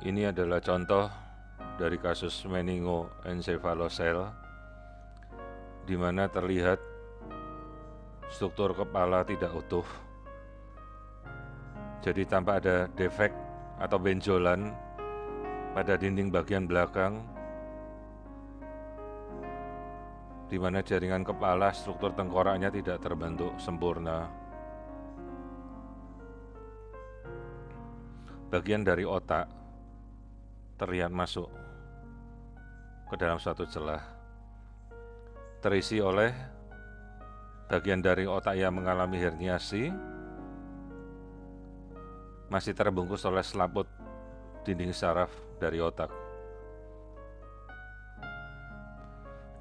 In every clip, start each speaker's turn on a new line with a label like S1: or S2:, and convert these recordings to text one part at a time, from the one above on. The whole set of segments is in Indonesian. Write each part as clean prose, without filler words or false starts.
S1: Ini adalah contoh dari kasus meningoencephalocele di mana terlihat struktur kepala tidak utuh. Jadi tanpa ada defek atau benjolan pada dinding bagian belakang di mana jaringan kepala struktur tengkoraknya tidak terbentuk sempurna. Bagian dari otak terlihat masuk ke dalam suatu celah, terisi oleh bagian dari otak yang mengalami herniasi, masih terbungkus oleh selaput dinding saraf dari otak.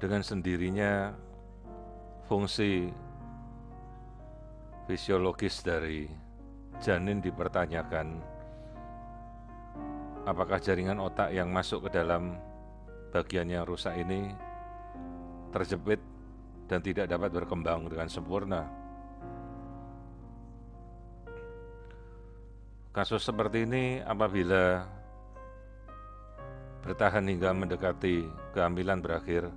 S1: Dengan sendirinya fungsi fisiologis dari janin dipertanyakan. Apakah jaringan otak yang masuk ke dalam bagian yang rusak ini terjepit dan tidak dapat berkembang dengan sempurna? Kasus seperti ini apabila bertahan hingga mendekati kehamilan berakhir,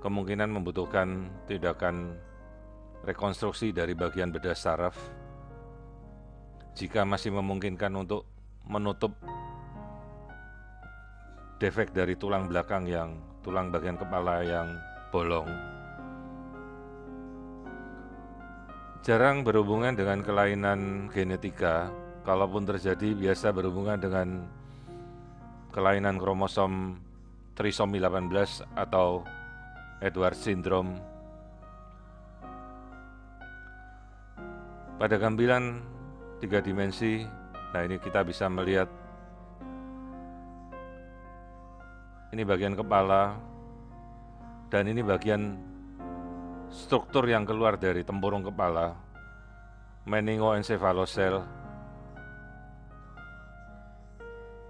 S1: kemungkinan membutuhkan tindakan rekonstruksi dari bagian bedah saraf jika masih memungkinkan untuk menutup defek dari tulang bagian kepala yang bolong. Jarang berhubungan dengan kelainan genetika, kalaupun terjadi biasa berhubungan dengan kelainan kromosom trisomi 18 atau Edwards syndrome. Pada gambaran 3 dimensi, nah ini kita bisa melihat ini bagian kepala dan ini bagian struktur yang keluar dari tempurung kepala, meningoencephalocele.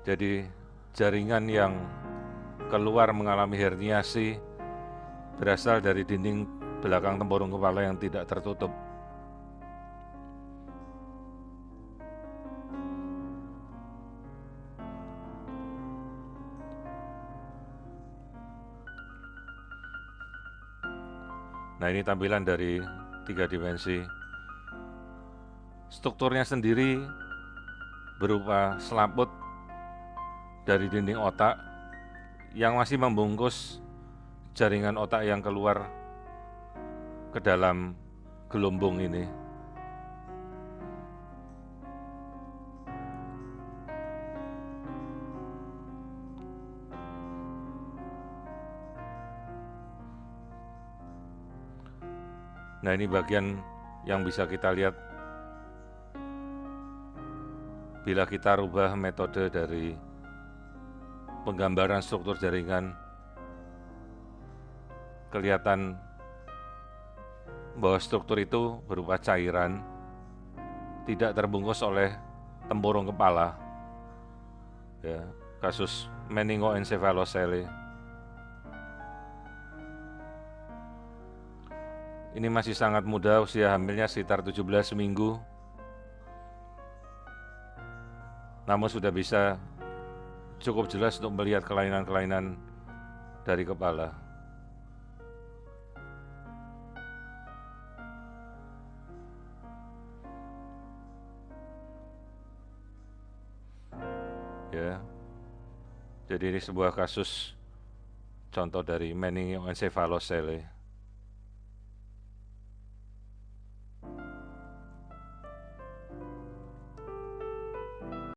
S1: Jadi jaringan yang keluar mengalami herniasi berasal dari dinding belakang tempurung kepala yang tidak tertutup. Nah, ini tampilan dari 3 dimensi. Strukturnya sendiri berupa selaput dari dinding otak yang masih membungkus jaringan otak yang keluar ke dalam gelombung ini. Nah, ini bagian yang bisa kita lihat bila kita rubah metode dari penggambaran struktur jaringan, kelihatan bahwa struktur itu berupa cairan, tidak terbungkus oleh tempurung kepala. Ya, kasus meningoencephalocele. Ini masih sangat muda, usia hamilnya sekitar 17 minggu. Namun sudah bisa cukup jelas untuk melihat kelainan-kelainan dari kepala. Ya. Jadi ini sebuah kasus contoh dari meningoencephalocele.